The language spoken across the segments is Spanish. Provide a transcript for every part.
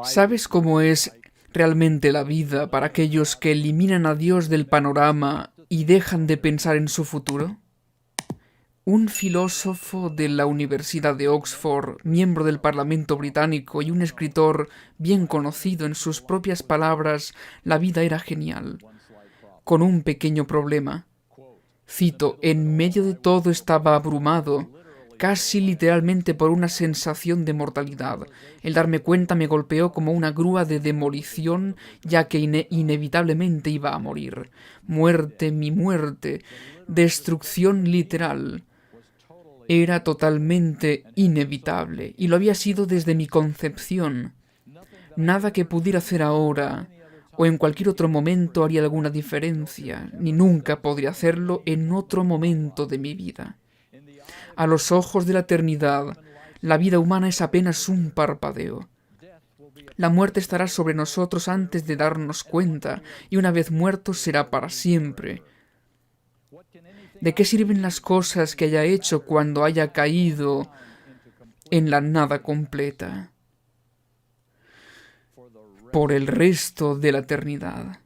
¿Sabes cómo es realmente la vida para aquellos que eliminan a Dios del panorama y dejan de pensar en su futuro? Un filósofo de la Universidad de Oxford, miembro del Parlamento británico y un escritor bien conocido en sus propias palabras, la vida era genial, con un pequeño problema. Cito, en medio de todo estaba abrumado, casi literalmente por una sensación de mortalidad. El darme cuenta me golpeó como una grúa de demolición, ya que inevitablemente iba a morir. Muerte, mi muerte, destrucción literal. Era totalmente inevitable, y lo había sido desde mi concepción. Nada que pudiera hacer ahora o en cualquier otro momento haría alguna diferencia, ni nunca podría hacerlo en otro momento de mi vida. A los ojos de la eternidad, la vida humana es apenas un parpadeo. La muerte estará sobre nosotros antes de darnos cuenta, y una vez muertos será para siempre. ¿De qué sirven las cosas que haya hecho cuando haya caído en la nada completa por el resto de la eternidad?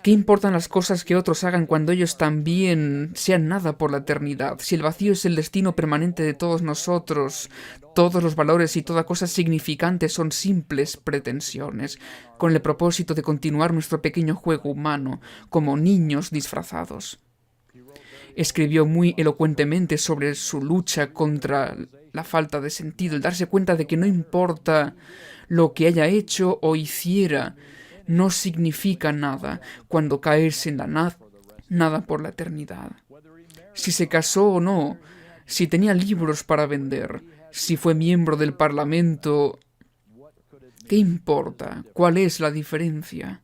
¿Qué importan las cosas que otros hagan cuando ellos también sean nada por la eternidad? Si el vacío es el destino permanente de todos nosotros, todos los valores y toda cosa significante son simples pretensiones, con el propósito de continuar nuestro pequeño juego humano, como niños disfrazados. Escribió muy elocuentemente sobre su lucha contra la falta de sentido, el darse cuenta de que no importa lo que haya hecho o hiciera, no significa nada cuando caes en la nada por la eternidad. Si se casó o no, si tenía libros para vender, si fue miembro del Parlamento, ¿qué importa? ¿Cuál es la diferencia?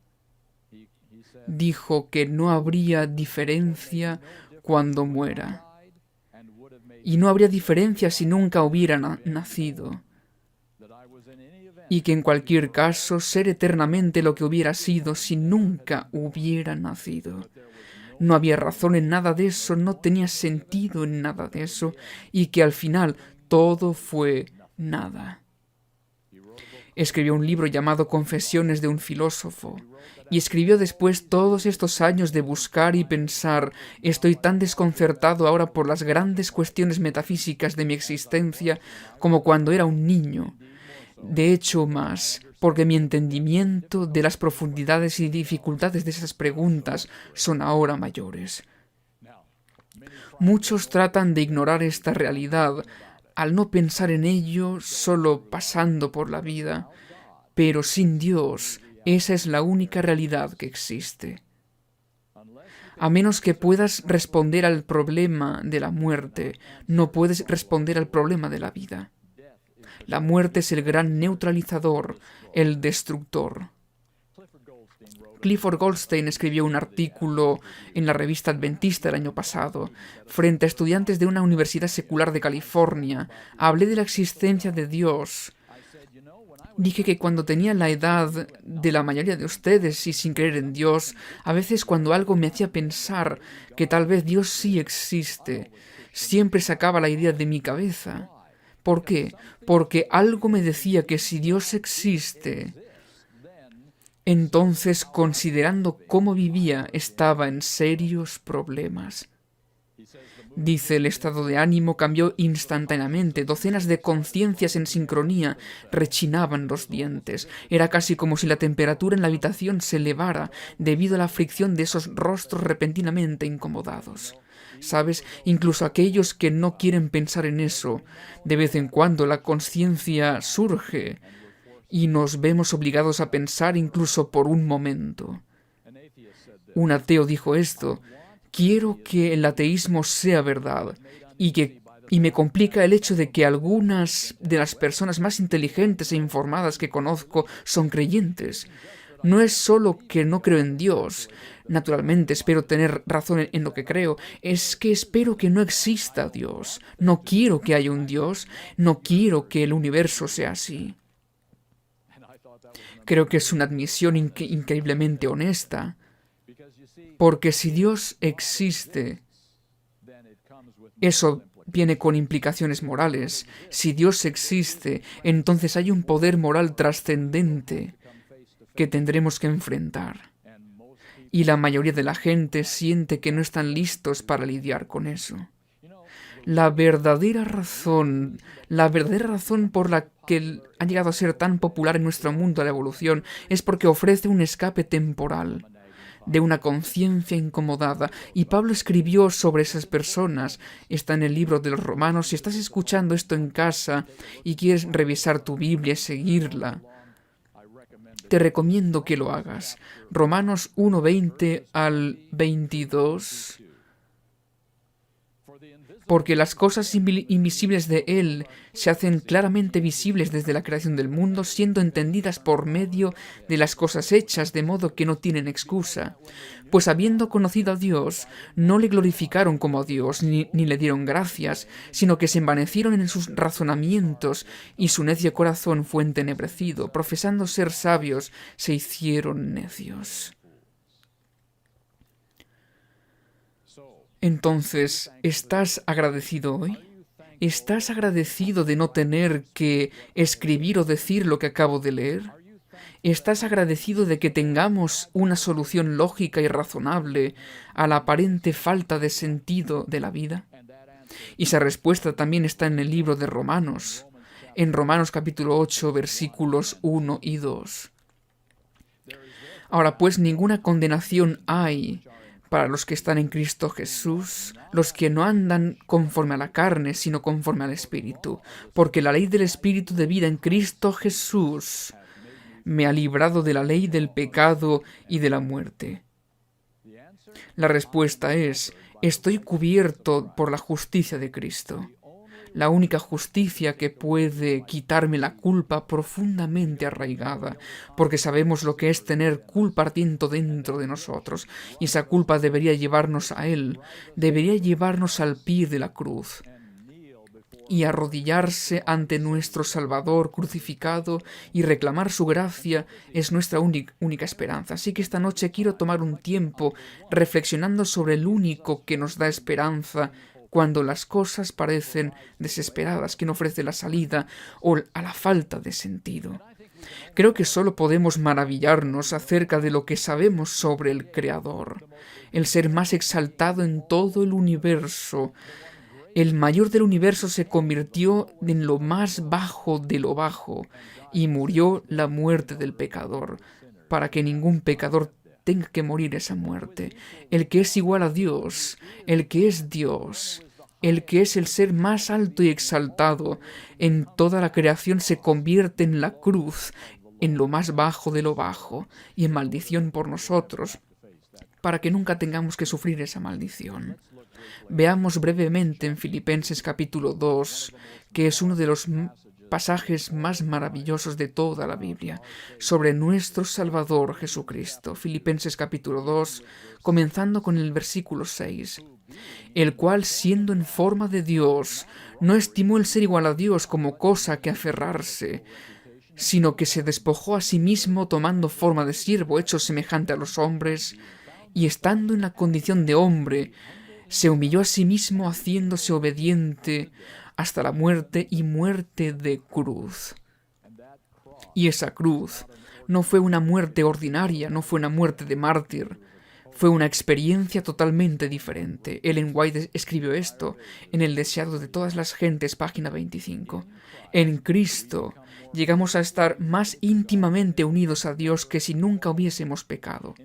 Dijo que no habría diferencia cuando muera. Y no habría diferencia si nunca hubiera nacido. Y que en cualquier caso ser eternamente lo que hubiera sido si nunca hubiera nacido. No había razón en nada de eso, no tenía sentido en nada de eso, y que al final todo fue nada. Escribió un libro llamado Confesiones de un filósofo, y escribió después todos estos años de buscar y pensar, estoy tan desconcertado ahora por las grandes cuestiones metafísicas de mi existencia como cuando era un niño. De hecho, más, porque mi entendimiento de las profundidades y dificultades de esas preguntas son ahora mayores. Muchos tratan de ignorar esta realidad al no pensar en ello solo pasando por la vida, pero sin Dios, esa es la única realidad que existe. A menos que puedas responder al problema de la muerte, no puedes responder al problema de la vida. La muerte es el gran neutralizador, el destructor. Clifford Goldstein escribió un artículo en la revista Adventista el año pasado. Frente a estudiantes de una universidad secular de California, hablé de la existencia de Dios. Dije que cuando tenía la edad de la mayoría de ustedes y sin creer en Dios, a veces cuando algo me hacía pensar que tal vez Dios sí existe, siempre sacaba la idea de mi cabeza. ¿Por qué? Porque algo me decía que si Dios existe, entonces, considerando cómo vivía, estaba en serios problemas. Dice, el estado de ánimo cambió instantáneamente. Docenas de conciencias en sincronía rechinaban los dientes. Era casi como si la temperatura en la habitación se elevara debido a la fricción de esos rostros repentinamente incomodados. ¿Sabes? Incluso aquellos que no quieren pensar en eso, de vez en cuando la conciencia surge y nos vemos obligados a pensar incluso por un momento. Un ateo dijo esto: quiero que el ateísmo sea verdad y me complica el hecho de que algunas de las personas más inteligentes e informadas que conozco son creyentes. No es solo que no creo en Dios, naturalmente espero tener razón en lo que creo, es que espero que no exista Dios. No quiero que haya un Dios, no quiero que el universo sea así. Creo que es una admisión increíblemente honesta, porque si Dios existe, eso viene con implicaciones morales. Si Dios existe, entonces hay un poder moral trascendente que tendremos que enfrentar. Y la mayoría de la gente siente que no están listos para lidiar con eso. La verdadera razón por la que ha llegado a ser tan popular en nuestro mundo la evolución es porque ofrece un escape temporal de una conciencia incomodada. Y Pablo escribió sobre esas personas. Está en el libro de los Romanos. Si estás escuchando esto en casa y quieres revisar tu Biblia y seguirla, te recomiendo que lo hagas. Romanos 1:20 al 22. Porque las cosas invisibles de Él se hacen claramente visibles desde la creación del mundo, siendo entendidas por medio de las cosas hechas, de modo que no tienen excusa. Pues habiendo conocido a Dios, no le glorificaron como a Dios, ni le dieron gracias, sino que se envanecieron en sus razonamientos, y su necio corazón fue entenebrecido. Profesando ser sabios, se hicieron necios. Entonces, ¿estás agradecido hoy? ¿Estás agradecido de no tener que escribir o decir lo que acabo de leer? ¿Estás agradecido de que tengamos una solución lógica y razonable a la aparente falta de sentido de la vida? Y esa respuesta también está en el libro de Romanos, en Romanos capítulo 8, versículos 1 y 2. Ahora pues, ninguna condenación hay para los que están en Cristo Jesús, los que no andan conforme a la carne, sino conforme al Espíritu, porque la ley del Espíritu de vida en Cristo Jesús me ha librado de la ley del pecado y de la muerte. La respuesta es: estoy cubierto por la justicia de Cristo. La única justicia que puede quitarme la culpa profundamente arraigada, porque sabemos lo que es tener culpa ardiendo dentro de nosotros, y esa culpa debería llevarnos a Él, debería llevarnos al pie de la cruz, y arrodillarse ante nuestro Salvador crucificado y reclamar su gracia es nuestra única esperanza. Así que esta noche quiero tomar un tiempo reflexionando sobre el único que nos da esperanza cuando las cosas parecen desesperadas, quien ofrece la salida o a la falta de sentido. Creo que solo podemos maravillarnos acerca de lo que sabemos sobre el Creador, el ser más exaltado en todo el universo. El mayor del universo se convirtió en lo más bajo de lo bajo y murió la muerte del pecador, para que ningún pecador tenga que morir esa muerte. El que es igual a Dios, el que es Dios, el que es el ser más alto y exaltado en toda la creación, se convierte en la cruz, en lo más bajo de lo bajo, y en maldición por nosotros, para que nunca tengamos que sufrir esa maldición. Veamos brevemente en Filipenses capítulo 2, que es uno de los pasajes más maravillosos de toda la Biblia, sobre nuestro Salvador Jesucristo. Filipenses capítulo 2, comenzando con el versículo 6. El cual, siendo en forma de Dios, no estimó el ser igual a Dios como cosa que aferrarse, sino que se despojó a sí mismo, tomando forma de siervo, hecho semejante a los hombres, y estando en la condición de hombre, se humilló a sí mismo, haciéndose obediente hasta la muerte y muerte de cruz. Y esa cruz no fue una muerte ordinaria, no fue una muerte de mártir, fue una experiencia totalmente diferente. Ellen White escribió esto en El deseado de todas las gentes, página 25. En Cristo llegamos a estar más íntimamente unidos a Dios que si nunca hubiésemos pecado.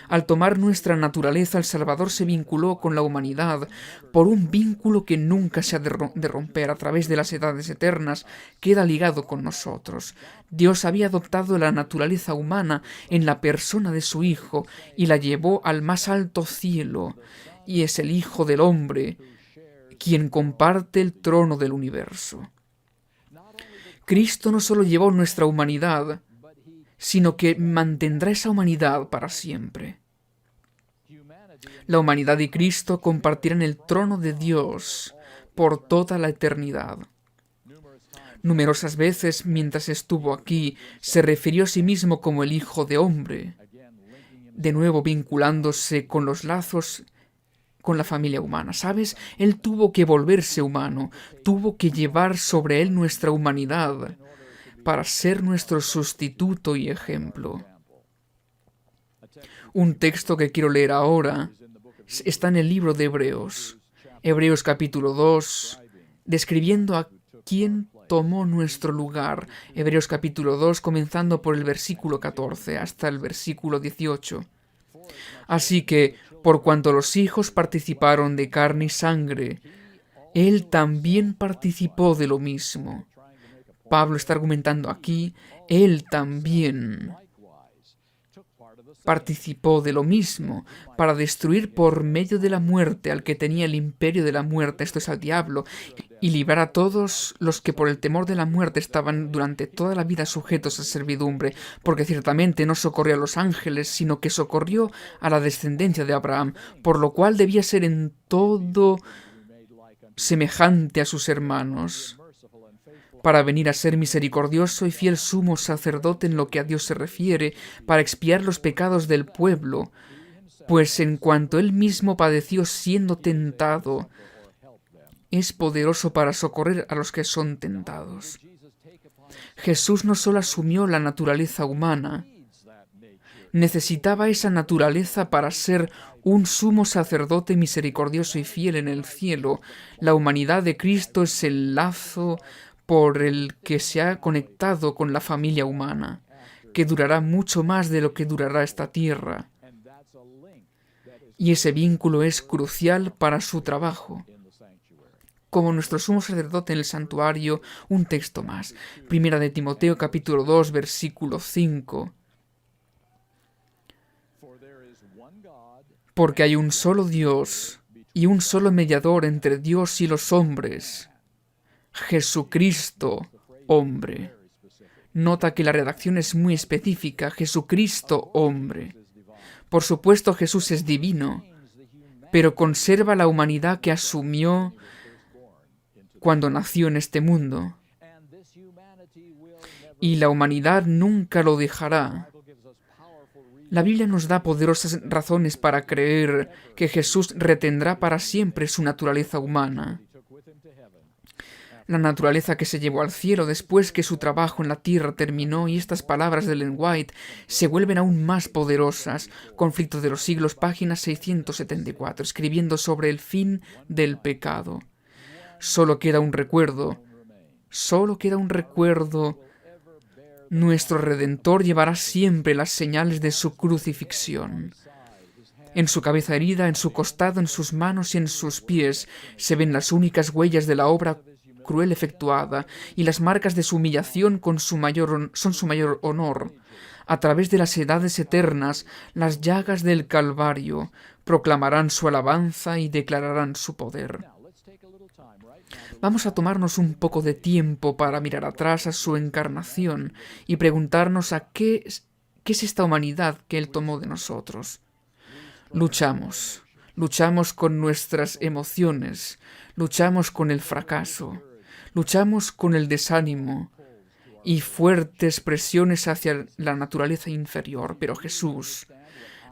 Al tomar nuestra naturaleza, el Salvador se vinculó con la humanidad por un vínculo que nunca se ha de romper. A través de las edades eternas queda ligado con nosotros. Dios había adoptado la naturaleza humana en la persona de su Hijo y la llevó al más alto cielo, y es el Hijo del Hombre quien comparte el trono del universo. Cristo no solo llevó nuestra humanidad, sino que mantendrá esa humanidad para siempre. La humanidad y Cristo compartirán el trono de Dios por toda la eternidad. Numerosas veces, mientras estuvo aquí, se refirió a sí mismo como el Hijo de Hombre, de nuevo vinculándose con los lazos con la familia humana, ¿sabes? Él tuvo que volverse humano, tuvo que llevar sobre él nuestra humanidad para ser nuestro sustituto y ejemplo. Un texto que quiero leer ahora está en el libro de Hebreos, Hebreos capítulo 2, describiendo a quién tomó nuestro lugar. Hebreos capítulo 2, comenzando por el versículo 14 hasta el versículo 18. Así que, por cuanto los hijos participaron de carne y sangre, él también participó de lo mismo. Pablo está argumentando aquí, él también participó de lo mismo, para destruir por medio de la muerte al que tenía el imperio de la muerte, esto es al diablo, y librar a todos los que por el temor de la muerte estaban durante toda la vida sujetos a servidumbre, porque ciertamente no socorrió a los ángeles, sino que socorrió a la descendencia de Abraham, por lo cual debía ser en todo semejante a sus hermanos, para venir a ser misericordioso y fiel sumo sacerdote en lo que a Dios se refiere, para expiar los pecados del pueblo, pues en cuanto él mismo padeció siendo tentado, es poderoso para socorrer a los que son tentados. Jesús no solo asumió la naturaleza humana, necesitaba esa naturaleza para ser un sumo sacerdote misericordioso y fiel en el cielo. La humanidad de Cristo es el lazo por el que se ha conectado con la familia humana, que durará mucho más de lo que durará esta tierra. Y ese vínculo es crucial para su trabajo. Como nuestro sumo sacerdote en el santuario, un texto más. Primera de Timoteo capítulo 2, versículo 5. Porque hay un solo Dios y un solo mediador entre Dios y los hombres, Jesucristo, hombre. Nota que la redacción es muy específica, Jesucristo, hombre. Por supuesto, Jesús es divino, pero conserva la humanidad que asumió cuando nació en este mundo. Y la humanidad nunca lo dejará. La Biblia nos da poderosas razones para creer que Jesús retendrá para siempre su naturaleza humana. La naturaleza que se llevó al cielo después que su trabajo en la tierra terminó, y estas palabras de Ellen White se vuelven aún más poderosas. Conflicto de los siglos, página 674, escribiendo sobre el fin del pecado. Solo queda un recuerdo. Nuestro Redentor llevará siempre las señales de su crucifixión. En su cabeza herida, en su costado, en sus manos y en sus pies se ven las únicas huellas de la obra cruel efectuada, y las marcas de su humillación son su mayor honor. A través de las edades eternas, las llagas del Calvario proclamarán su alabanza y declararán su poder. Vamos a tomarnos un poco de tiempo para mirar atrás a su encarnación y preguntarnos a qué es esta humanidad que Él tomó de nosotros. Luchamos con nuestras emociones, luchamos con el fracaso, luchamos con el desánimo y fuertes presiones hacia la naturaleza inferior, pero Jesús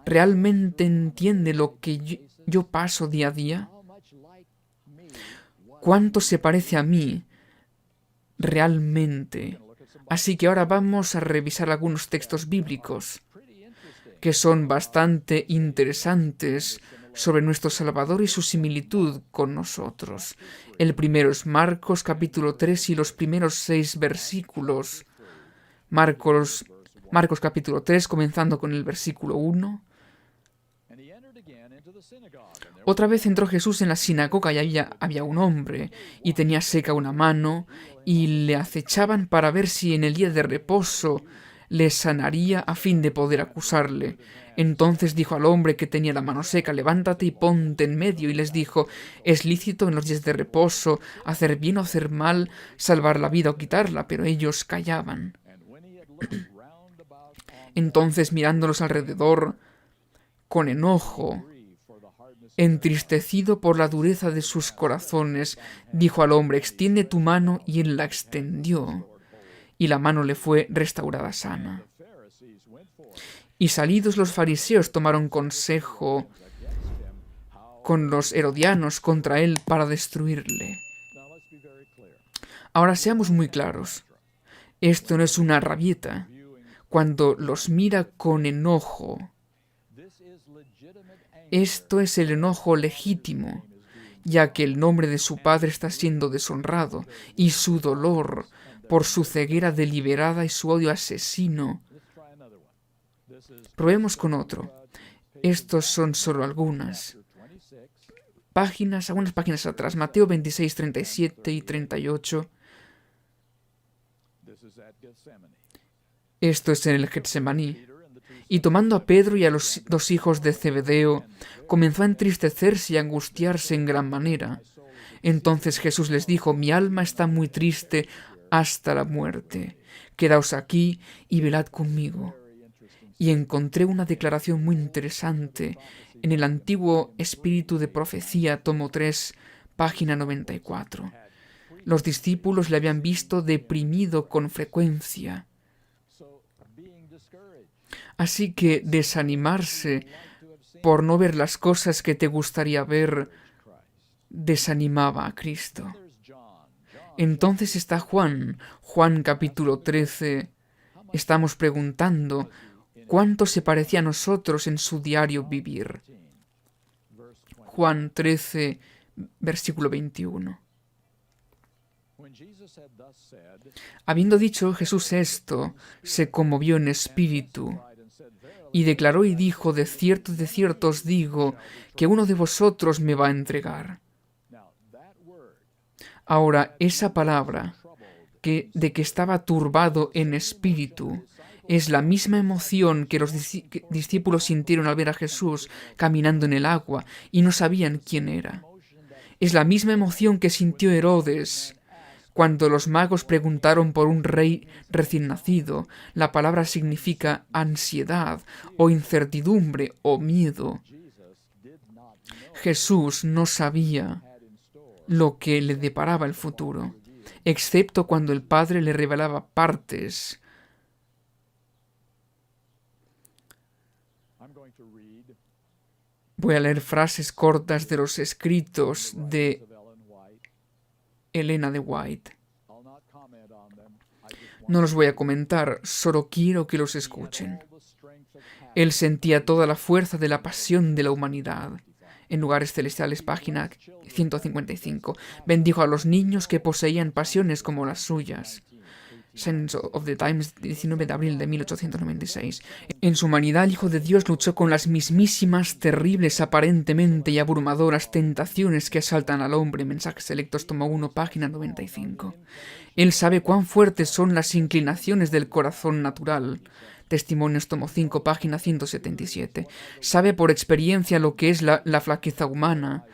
realmente entiende lo que yo paso día a día. ¿Cuánto se parece a mí realmente? Así que ahora vamos a revisar algunos textos bíblicos que son bastante interesantes sobre nuestro Salvador y su similitud con nosotros. El primero es Marcos capítulo 3 y los primeros 6 versículos. Marcos capítulo 3, comenzando con el versículo 1. Otra vez entró Jesús en la sinagoga y había un hombre, y tenía seca una mano, y le acechaban para ver si en el día de reposo le sanaría a fin de poder acusarle. Entonces dijo al hombre que tenía la mano seca: levántate y ponte en medio. Y les dijo: ¿es lícito en los días de reposo hacer bien o hacer mal, salvar la vida o quitarla? Pero ellos callaban. Entonces, mirándolos alrededor con enojo, entristecido por la dureza de sus corazones, dijo al hombre: extiende tu mano. Y él la extendió, y la mano le fue restaurada sana. Y salidos los fariseos tomaron consejo con los herodianos contra él para destruirle. Ahora seamos muy claros. Esto no es una rabieta. Cuando los mira con enojo, esto es el enojo legítimo, ya que el nombre de su padre está siendo deshonrado y su dolor por su ceguera deliberada y su odio asesino. Probemos con otro. Estos son solo algunas páginas atrás. Mateo 26, 37 y 38. Esto es en el Getsemaní. Y tomando a Pedro y a los dos hijos de Zebedeo, comenzó a entristecerse y a angustiarse en gran manera. Entonces Jesús les dijo: mi alma está muy triste hasta la muerte. Quedaos aquí y velad conmigo. Y encontré una declaración muy interesante en el Antiguo Espíritu de Profecía, tomo 3, página 94. Los discípulos le habían visto deprimido con frecuencia. Así que desanimarse por no ver las cosas que te gustaría ver desanimaba a Cristo. Entonces está Juan capítulo 13. Estamos preguntando cuánto se parecía a nosotros en su diario vivir. Juan 13, versículo 21. Habiendo dicho Jesús esto, se conmovió en espíritu y declaró y dijo: de cierto os digo, que uno de vosotros me va a entregar. Ahora, esa palabra de que estaba turbado en espíritu es la misma emoción que los discípulos sintieron al ver a Jesús caminando en el agua y no sabían quién era. Es la misma emoción que sintió Herodes cuando los magos preguntaron por un rey recién nacido. La palabra significa ansiedad o incertidumbre o miedo. Jesús no sabía lo que le deparaba el futuro, excepto cuando el Padre le revelaba partes. Voy a leer frases cortas de los escritos de Elena de White. No los voy a comentar, solo quiero que los escuchen. Él sentía toda la fuerza de la pasión de la humanidad. En Lugares Celestiales, página 155. Bendijo a los niños que poseían pasiones como las suyas. Sense of the Times, 19 de abril de 1896. En su humanidad, el Hijo de Dios luchó con las mismísimas, terribles, aparentemente y abrumadoras tentaciones que asaltan al hombre. Mensajes Selectos, tomo 1, página 95. Él sabe cuán fuertes son las inclinaciones del corazón natural. Testimonios, tomo 5, página 177. Sabe por experiencia lo que es la flaqueza humana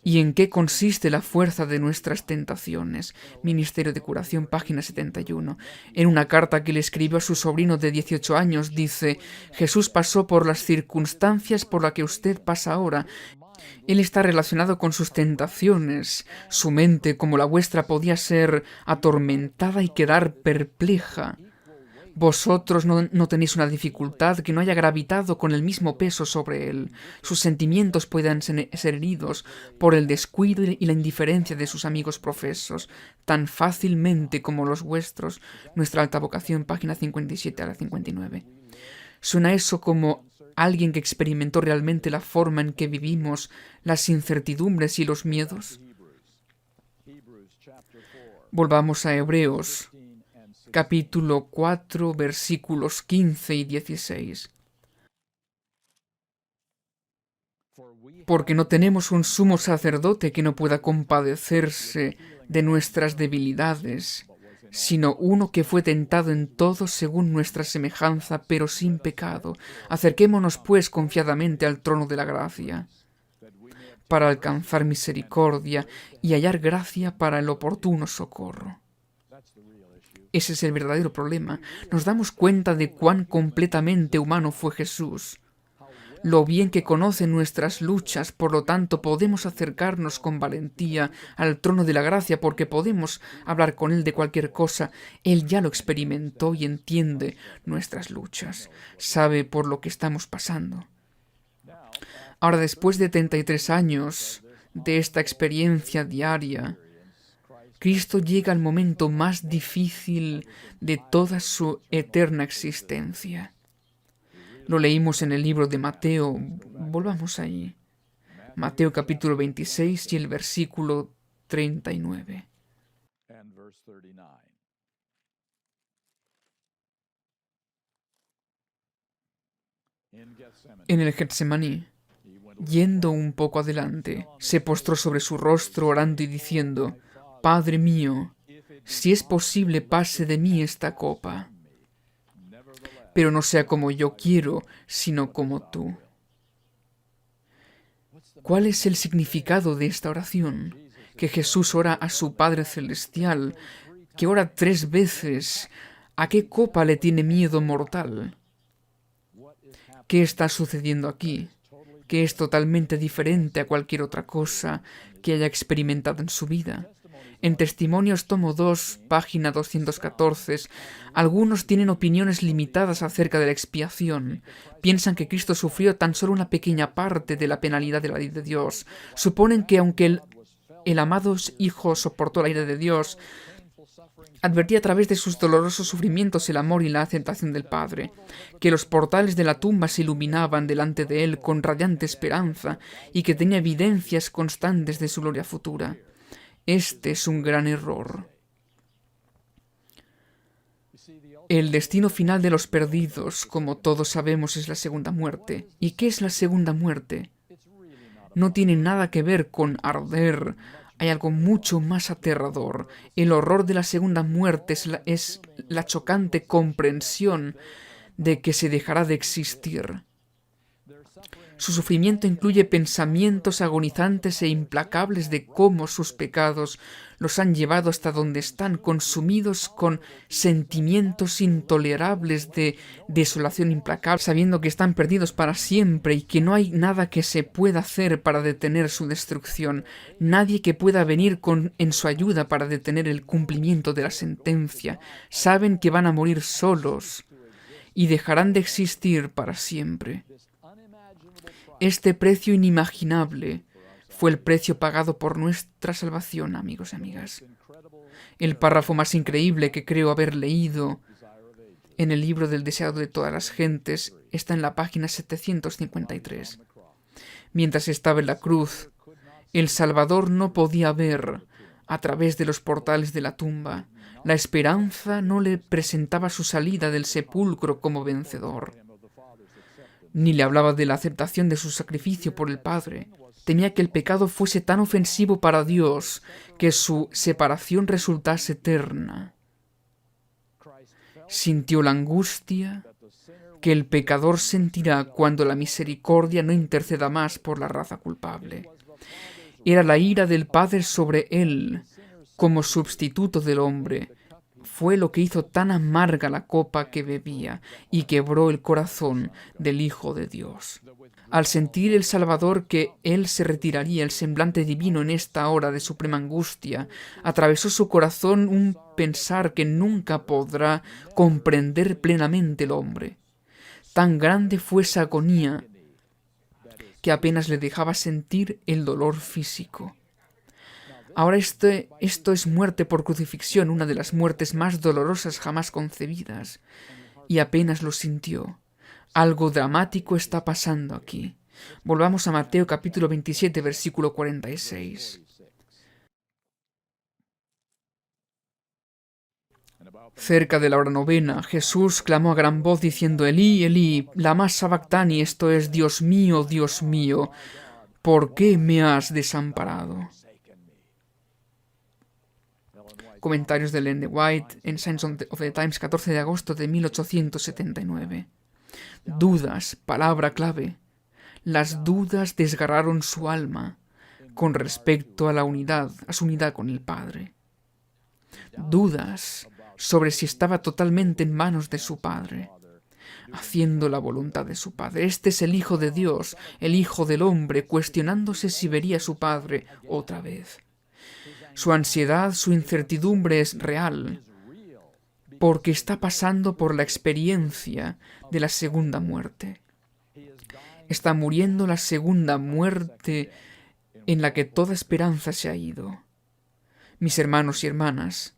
y en qué consiste la fuerza de nuestras tentaciones. Ministerio de Curación, página 71. En una carta que le escribió a su sobrino de 18 años, dice: Jesús pasó por las circunstancias por las que usted pasa ahora. Él está relacionado con sus tentaciones. Su mente, como la vuestra, podía ser atormentada y quedar perpleja. Vosotros no tenéis una dificultad que no haya gravitado con el mismo peso sobre él. Sus sentimientos puedan ser heridos por el descuido y la indiferencia de sus amigos profesos, tan fácilmente como los vuestros. Nuestra alta vocación, página 57 a la 59. ¿Suena eso como alguien que experimentó realmente la forma en que vivimos, las incertidumbres y los miedos? Volvamos a Hebreos, capítulo 4, versículos 15 y 16. Porque no tenemos un sumo sacerdote que no pueda compadecerse de nuestras debilidades, sino uno que fue tentado en todo según nuestra semejanza, pero sin pecado. Acerquémonos, pues, confiadamente al trono de la gracia, para alcanzar misericordia y hallar gracia para el oportuno socorro. Ese es el verdadero problema. Nos damos cuenta de cuán completamente humano fue Jesús, lo bien que conoce nuestras luchas, por lo tanto podemos acercarnos con valentía al trono de la gracia porque podemos hablar con Él de cualquier cosa. Él ya lo experimentó y entiende nuestras luchas, sabe por lo que estamos pasando. Ahora, después de 33 años de esta experiencia diaria, Cristo llega al momento más difícil de toda su eterna existencia. Lo leímos en el libro de Mateo. Volvamos allí. Mateo capítulo 26 y el versículo 39. En el Getsemaní, yendo un poco adelante, se postró sobre su rostro orando y diciendo: Padre mío, si es posible, pase de mí esta copa, pero no sea como yo quiero, sino como tú. ¿Cuál es el significado de esta oración? Que Jesús ora a su Padre Celestial, que ora 3 veces. ¿A qué copa le tiene miedo mortal? ¿Qué está sucediendo aquí? Que es totalmente diferente a cualquier otra cosa que haya experimentado en su vida. En Testimonios, tomo 2, página 214, algunos tienen opiniones limitadas acerca de la expiación. Piensan que Cristo sufrió tan solo una pequeña parte de la penalidad de la ley de Dios. Suponen que aunque el amado Hijo soportó la ira de Dios, advertía a través de sus dolorosos sufrimientos el amor y la aceptación del Padre, que los portales de la tumba se iluminaban delante de él con radiante esperanza y que tenía evidencias constantes de su gloria futura. Este es un gran error. El destino final de los perdidos, como todos sabemos, es la segunda muerte. ¿Y qué es la segunda muerte? No tiene nada que ver con arder. Hay algo mucho más aterrador. El horror de la segunda muerte es la chocante comprensión de que se dejará de existir. Su sufrimiento incluye pensamientos agonizantes e implacables de cómo sus pecados los han llevado hasta donde están, consumidos con sentimientos intolerables de desolación implacable, sabiendo que están perdidos para siempre y que no hay nada que se pueda hacer para detener su destrucción, nadie que pueda venir en su ayuda para detener el cumplimiento de la sentencia. Saben que van a morir solos y dejarán de existir para siempre. Este precio inimaginable fue el precio pagado por nuestra salvación, amigos y amigas. El párrafo más increíble que creo haber leído en el libro del deseado de todas las gentes está en la página 753. Mientras estaba en la cruz, el Salvador no podía ver a través de los portales de la tumba. La esperanza no le presentaba su salida del sepulcro como vencedor. Ni le hablaba de la aceptación de su sacrificio por el Padre. Temía que el pecado fuese tan ofensivo para Dios que su separación resultase eterna. Sintió la angustia que el pecador sentirá cuando la misericordia no interceda más por la raza culpable. Era la ira del Padre sobre él como sustituto del hombre. Fue lo que hizo tan amarga la copa que bebía y quebró el corazón del Hijo de Dios. Al sentir el Salvador que él se retiraría, el semblante divino en esta hora de suprema angustia, atravesó su corazón un pensar que nunca podrá comprender plenamente el hombre. Tan grande fue esa agonía que apenas le dejaba sentir el dolor físico. Ahora esto es muerte por crucifixión, una de las muertes más dolorosas jamás concebidas, y apenas lo sintió. Algo dramático está pasando aquí. Volvamos a Mateo capítulo 27, versículo 46. Cerca de la hora novena, Jesús clamó a gran voz diciendo: Elí, Elí, lama sabactani, esto es: Dios mío, ¿por qué me has desamparado? Comentarios de Ellen White en Signs of the Times, 14 de agosto de 1879. Dudas, palabra clave. Las dudas desgarraron su alma con respecto a su unidad con el Padre. Dudas sobre si estaba totalmente en manos de su Padre, haciendo la voluntad de su Padre. Este es el Hijo de Dios, el Hijo del Hombre, cuestionándose si vería a su Padre otra vez. Su ansiedad, su incertidumbre es real, porque está pasando por la experiencia de la segunda muerte. Está muriendo la segunda muerte en la que toda esperanza se ha ido. Mis hermanos y hermanas,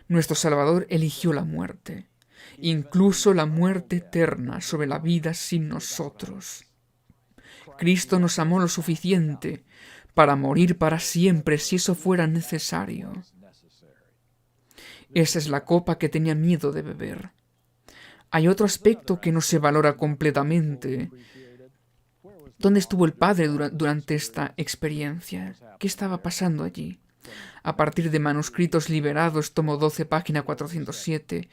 nuestro Salvador eligió la muerte, incluso la muerte eterna sobre la vida sin nosotros. Cristo nos amó lo suficiente para morir para siempre si eso fuera necesario. Esa es la copa que tenía miedo de beber. Hay otro aspecto que no se valora completamente. ¿Dónde estuvo el Padre durante esta experiencia? ¿Qué estaba pasando allí? A partir de Manuscritos Liberados, tomo 12, página 407,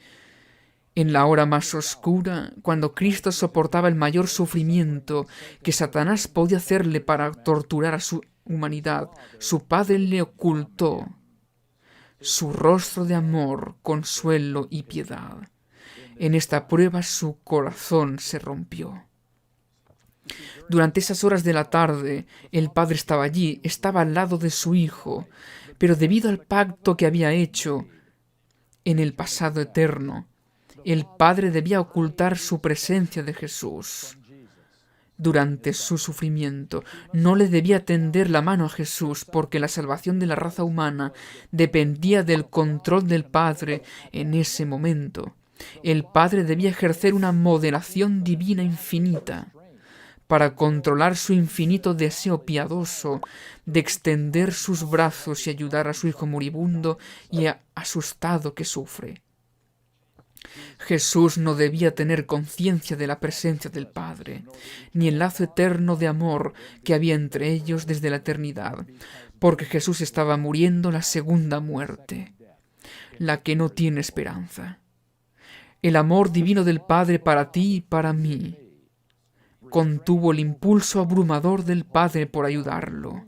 en la hora más oscura, cuando Cristo soportaba el mayor sufrimiento que Satanás podía hacerle para torturar a su humanidad, su Padre le ocultó su rostro de amor, consuelo y piedad. En esta prueba su corazón se rompió. Durante esas horas de la tarde, el Padre estaba allí, estaba al lado de su Hijo, pero debido al pacto que había hecho en el pasado eterno, el Padre debía ocultar su presencia de Jesús. Durante su sufrimiento, no le debía tender la mano a Jesús porque la salvación de la raza humana dependía del control del Padre en ese momento. El Padre debía ejercer una moderación divina infinita para controlar su infinito deseo piadoso de extender sus brazos y ayudar a su hijo moribundo y asustado que sufre. Jesús no debía tener conciencia de la presencia del Padre, ni el lazo eterno de amor que había entre ellos desde la eternidad, porque Jesús estaba muriendo la segunda muerte, la que no tiene esperanza. El amor divino del Padre para ti y para mí contuvo el impulso abrumador del Padre por ayudarlo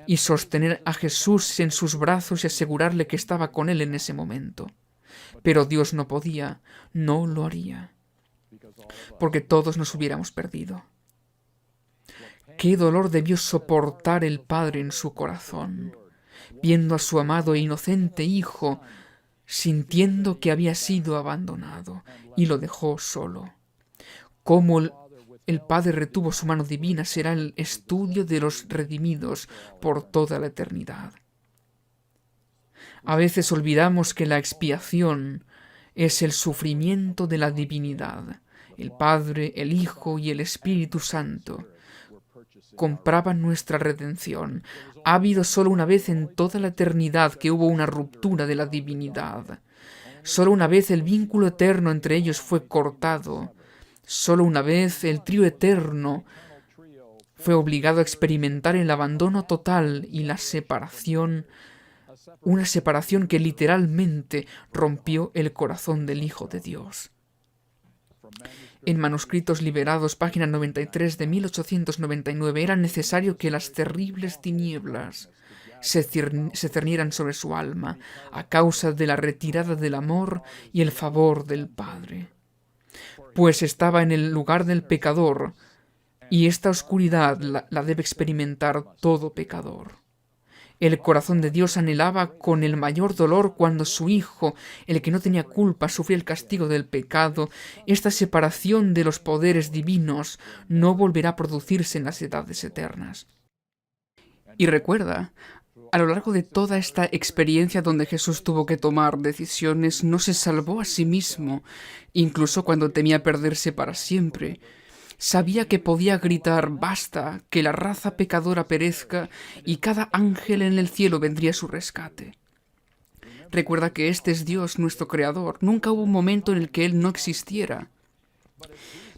y sostener a Jesús en sus brazos y asegurarle que estaba con él en ese momento. Pero Dios no podía, no lo haría, porque todos nos hubiéramos perdido. Qué dolor debió soportar el Padre en su corazón, viendo a su amado e inocente Hijo, sintiendo que había sido abandonado y lo dejó solo. Cómo el Padre retuvo su mano divina será el estudio de los redimidos por toda la eternidad. A veces olvidamos que la expiación es el sufrimiento de la divinidad. El Padre, el Hijo y el Espíritu Santo compraban nuestra redención. Ha habido solo una vez en toda la eternidad que hubo una ruptura de la divinidad. Solo una vez el vínculo eterno entre ellos fue cortado. Solo una vez el trío eterno fue obligado a experimentar el abandono total y la separación, una separación que literalmente rompió el corazón del Hijo de Dios. En Manuscritos Liberados, página 93 de 1899, era necesario que las terribles tinieblas se cernieran sobre su alma a causa de la retirada del amor y el favor del Padre. Pues estaba en el lugar del pecador, y esta oscuridad la debe experimentar todo pecador. El corazón de Dios anhelaba con el mayor dolor cuando su Hijo, el que no tenía culpa, sufría el castigo del pecado. Esta separación de los poderes divinos no volverá a producirse en las edades eternas. Y recuerda, a lo largo de toda esta experiencia donde Jesús tuvo que tomar decisiones, no se salvó a sí mismo, incluso cuando temía perderse para siempre. Sabía que podía gritar «Basta, que la raza pecadora perezca» y cada ángel en el cielo vendría a su rescate. Recuerda que este es Dios, nuestro Creador. Nunca hubo un momento en el que Él no existiera.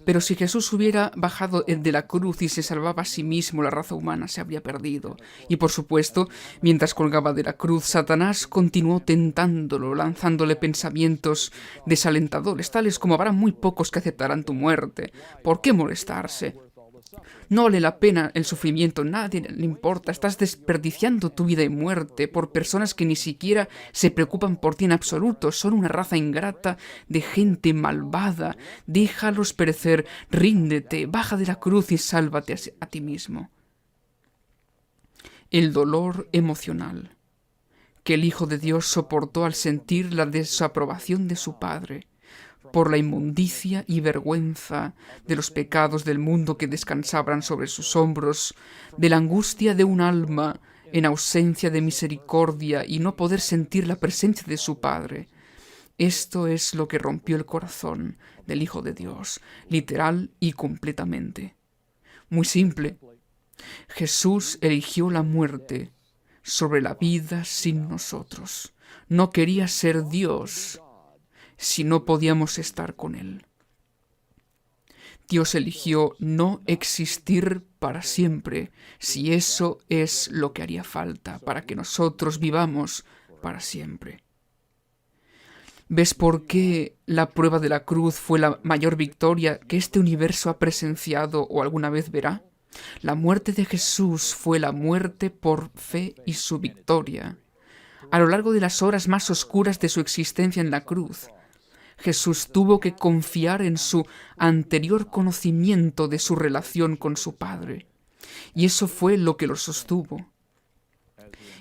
Pero si Jesús hubiera bajado de la cruz y se salvaba a sí mismo, la raza humana se habría perdido. Y por supuesto, mientras colgaba de la cruz, Satanás continuó tentándolo, lanzándole pensamientos desalentadores, tales como habrá muy pocos que aceptarán tu muerte. ¿Por qué molestarse? No vale la pena el sufrimiento, nadie le importa, estás desperdiciando tu vida y muerte por personas que ni siquiera se preocupan por ti en absoluto, son una raza ingrata de gente malvada, déjalos perecer, ríndete, baja de la cruz y sálvate a ti mismo. El dolor emocional que el Hijo de Dios soportó al sentir la desaprobación de su Padre por la inmundicia y vergüenza de los pecados del mundo que descansaban sobre sus hombros, de la angustia de un alma en ausencia de misericordia y no poder sentir la presencia de su Padre. Esto es lo que rompió el corazón del Hijo de Dios, literal y completamente. Muy simple. Jesús eligió la muerte sobre la vida sin nosotros. No quería ser Dios si no podíamos estar con Él. Dios eligió no existir para siempre, si eso es lo que haría falta para que nosotros vivamos para siempre. ¿Ves por qué la prueba de la cruz fue la mayor victoria que este universo ha presenciado o alguna vez verá? La muerte de Jesús fue la muerte por fe y su victoria. A lo largo de las horas más oscuras de su existencia en la cruz, Jesús tuvo que confiar en su anterior conocimiento de su relación con su Padre, y eso fue lo que lo sostuvo.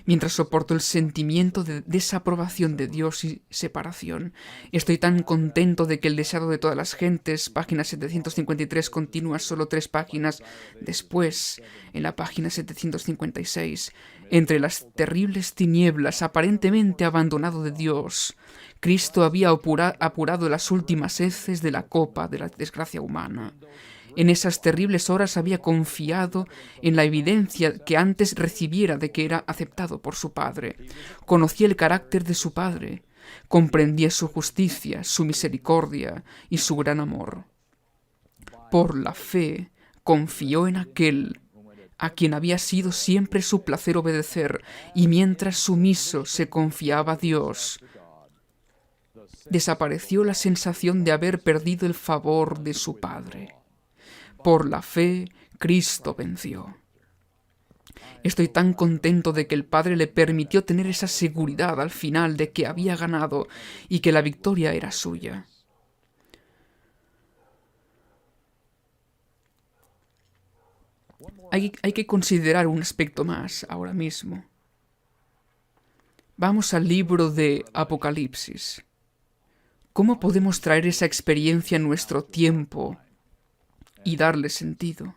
Mientras soporto el sentimiento de desaprobación de Dios y separación, estoy tan contento de que el deseado de todas las gentes, página 753, continúa solo 3 páginas después, en la página 756, entre las terribles tinieblas aparentemente abandonado de Dios, Cristo había apurado las últimas heces de la copa de la desgracia humana. En esas terribles horas había confiado en la evidencia que antes recibiera de que era aceptado por su Padre. Conocía el carácter de su Padre, comprendía su justicia, su misericordia y su gran amor. Por la fe, confió en aquel a quien había sido siempre su placer obedecer, y mientras sumiso se confiaba a Dios, desapareció la sensación de haber perdido el favor de su Padre. Por la fe, Cristo venció. Estoy tan contento de que el Padre le permitió tener esa seguridad al final de que había ganado y que la victoria era suya. Hay que considerar un aspecto más ahora mismo. Vamos al libro de Apocalipsis. ¿Cómo podemos traer esa experiencia a nuestro tiempo y darle sentido?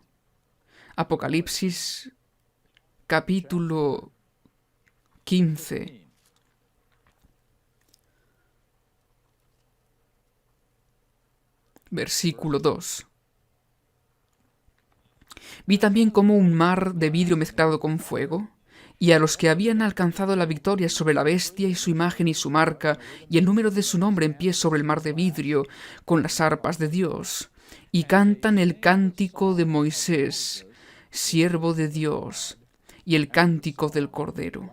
Apocalipsis, capítulo 15. Versículo 2. Vi también como un mar de vidrio mezclado con fuego, y a los que habían alcanzado la victoria sobre la bestia y su imagen y su marca, y el número de su nombre en pie sobre el mar de vidrio, con las arpas de Dios, y cantan el cántico de Moisés, siervo de Dios, y el cántico del Cordero.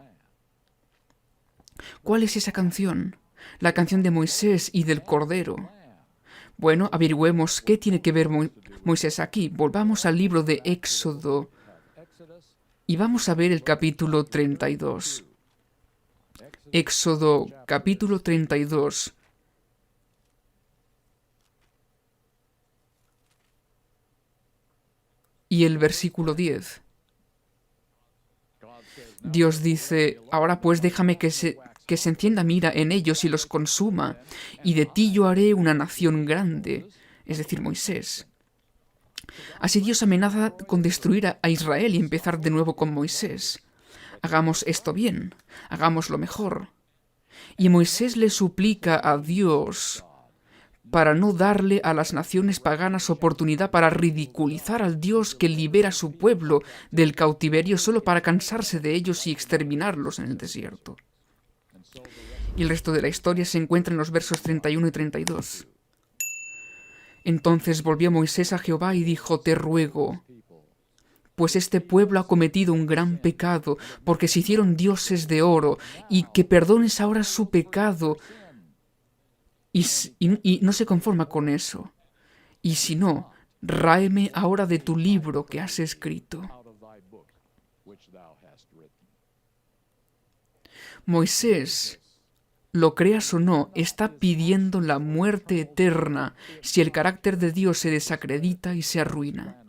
¿Cuál es esa canción? La canción de Moisés y del Cordero. Bueno, averigüemos qué tiene que ver Moisés aquí. Volvamos al libro de Éxodo y vamos a ver el capítulo 32. Éxodo, capítulo 32. Y el versículo 10. Dios dice: ahora pues déjame que se encienda mira en ellos y los consuma, y de ti yo haré una nación grande, es decir, Moisés. Así Dios amenaza con destruir a Israel y empezar de nuevo con Moisés. Hagamos esto bien, hagámoslo mejor. Y Moisés le suplica a Dios para no darle a las naciones paganas oportunidad para ridiculizar al Dios que libera a su pueblo del cautiverio solo para cansarse de ellos y exterminarlos en el desierto. Y el resto de la historia se encuentra en los versos 31 y 32. Entonces volvió Moisés a Jehová y dijo: te ruego, pues este pueblo ha cometido un gran pecado, porque se hicieron dioses de oro, y que perdones ahora su pecado. Y no se conforma con eso. Y si no, ráeme ahora de tu libro que has escrito. Moisés, lo creas o no, está pidiendo la muerte eterna si el carácter de Dios se desacredita y se arruina.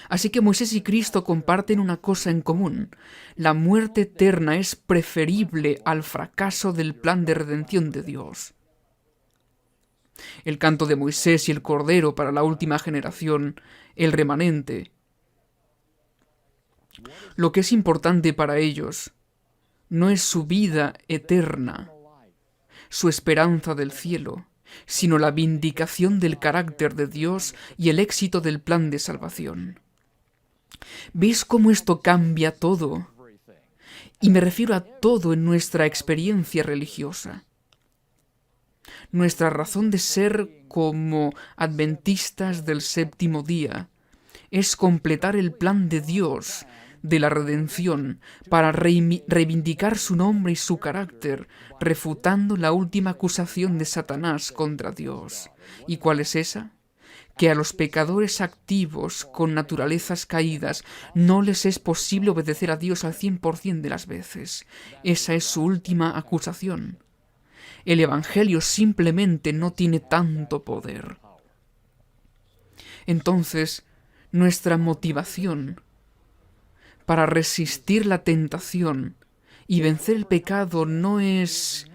Así que Moisés y Cristo comparten una cosa en común: la muerte eterna es preferible al fracaso del plan de redención de Dios. el canto de Moisés y el Cordero para la última generación, el remanente. Lo que es importante para ellos no es su vida eterna, su esperanza del cielo, sino la vindicación del carácter de Dios y el éxito del plan de salvación. ¿Ves cómo esto cambia todo? Y me refiero a todo en nuestra experiencia religiosa. Nuestra razón de ser como adventistas del séptimo día es completar el plan de Dios de la redención para reivindicar su nombre y su carácter, refutando la última acusación de Satanás contra Dios. ¿Y cuál es esa? Que a los pecadores activos con naturalezas caídas no les es posible obedecer a Dios al 100% de las veces. Esa es su última acusación. El Evangelio simplemente no tiene tanto poder. Entonces, nuestra motivación para resistir la tentación y vencer el pecado no es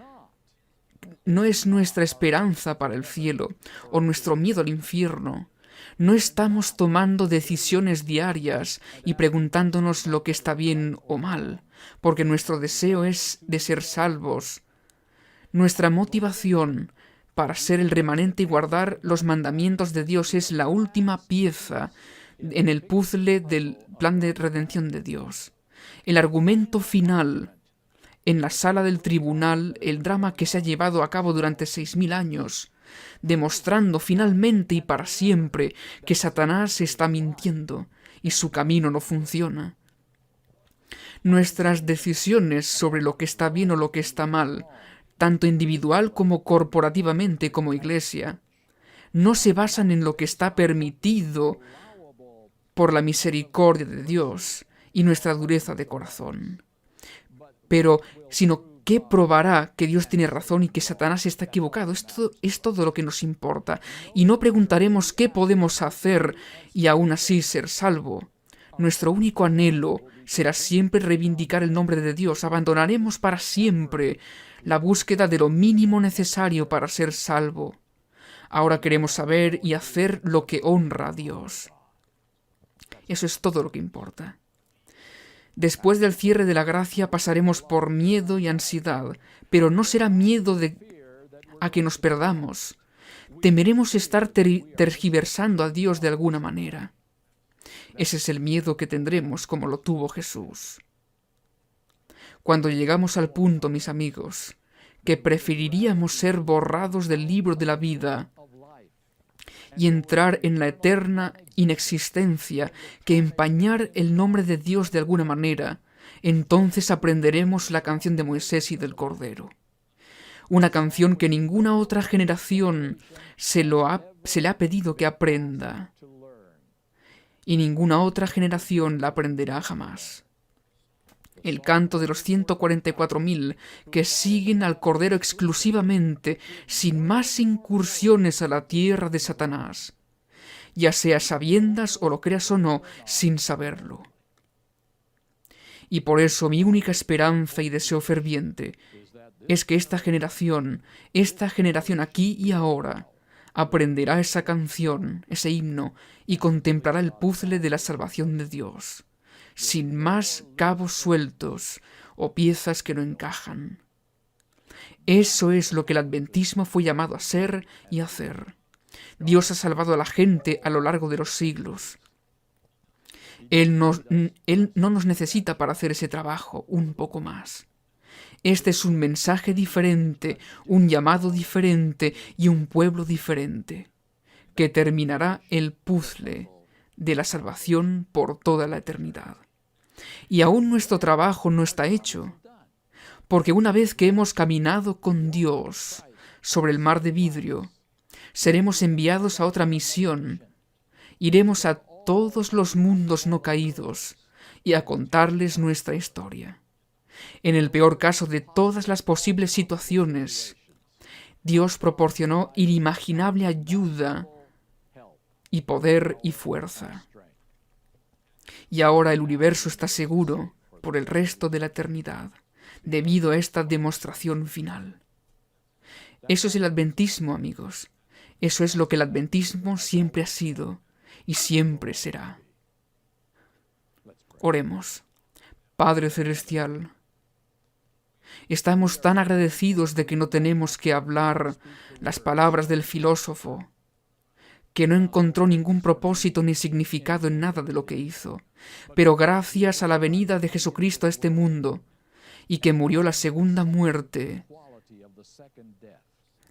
nuestra esperanza para el cielo o nuestro miedo al infierno. No estamos tomando decisiones diarias y preguntándonos lo que está bien o mal, porque nuestro deseo es de ser salvos. Nuestra motivación para ser el remanente y guardar los mandamientos de Dios es la última pieza en el puzzle del plan de redención de Dios. El argumento final en la sala del tribunal, el drama que se ha llevado a cabo durante 6000 años, demostrando finalmente y para siempre que Satanás está mintiendo y su camino no funciona. Nuestras decisiones sobre lo que está bien o lo que está mal, tanto individual como corporativamente como iglesia, no se basan en lo que está permitido por la misericordia de Dios y nuestra dureza de corazón, sino que probará que Dios tiene razón y que Satanás está equivocado. Esto es todo lo que nos importa. Y no preguntaremos qué podemos hacer y aún así ser salvo. Nuestro único anhelo será siempre reivindicar el nombre de Dios. Abandonaremos para siempre la búsqueda de lo mínimo necesario para ser salvo. Ahora queremos saber y hacer lo que honra a Dios. Eso es todo lo que importa. Después del cierre de la gracia pasaremos por miedo y ansiedad, pero no será miedo a que nos perdamos. Temeremos estar tergiversando a Dios de alguna manera. Ese es el miedo que tendremos como lo tuvo Jesús. Cuando llegamos al punto, mis amigos, que preferiríamos ser borrados del libro de la vida y entrar en la eterna inexistencia que empañar el nombre de Dios de alguna manera, entonces aprenderemos la canción de Moisés y del Cordero. Una canción que ninguna otra generación se le ha pedido que aprenda, y ninguna otra generación la aprenderá jamás. El canto de los 144.000 que siguen al Cordero exclusivamente, sin más incursiones a la tierra de Satanás, ya sea sabiendas o lo creas o no, sin saberlo. Y por eso mi única esperanza y deseo ferviente es que esta generación aquí y ahora, aprenderá esa canción, ese himno, y contemplará el puzzle de la salvación de Dios, sin más cabos sueltos o piezas que no encajan. Eso es lo que el adventismo fue llamado a ser y hacer. Dios ha salvado a la gente a lo largo de los siglos. Él no nos necesita para hacer ese trabajo, un poco más. Este es un mensaje diferente, un llamado diferente y un pueblo diferente, que terminará el puzzle de la salvación por toda la eternidad. Y aún nuestro trabajo no está hecho, porque una vez que hemos caminado con Dios sobre el mar de vidrio, seremos enviados a otra misión. Iremos a todos los mundos no caídos y a contarles nuestra historia. En el peor caso de todas las posibles situaciones, Dios proporcionó inimaginable ayuda y poder y fuerza. Y ahora el universo está seguro por el resto de la eternidad, debido a esta demostración final. Eso es el adventismo, amigos. Eso es lo que el adventismo siempre ha sido y siempre será. Oremos. Padre Celestial, estamos tan agradecidos de que no tenemos que hablar las palabras del filósofo, que no encontró ningún propósito ni significado en nada de lo que hizo, pero gracias a la venida de Jesucristo a este mundo, y que murió la segunda muerte,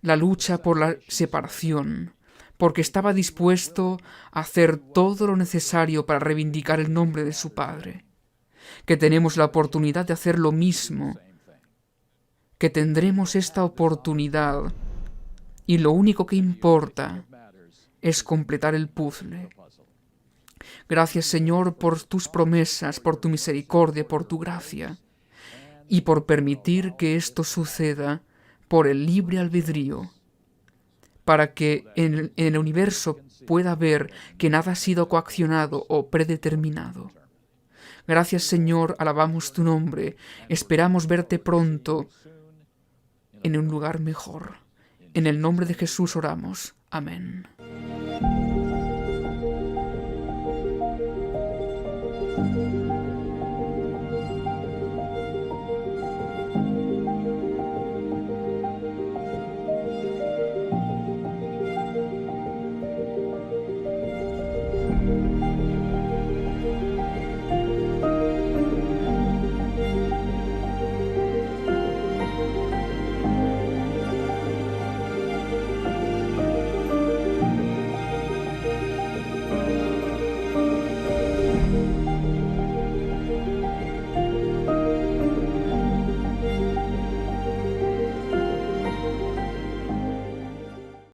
la lucha por la separación, porque estaba dispuesto a hacer todo lo necesario para reivindicar el nombre de su Padre, que tenemos la oportunidad de hacer lo mismo, que tendremos esta oportunidad, y lo único que importa es completar el puzzle. Gracias, Señor, por tus promesas, por tu misericordia, por tu gracia, y por permitir que esto suceda por el libre albedrío, para que en el universo pueda ver que nada ha sido coaccionado o predeterminado. Gracias, Señor, alabamos tu nombre, esperamos verte pronto en un lugar mejor. En el nombre de Jesús oramos. Amén.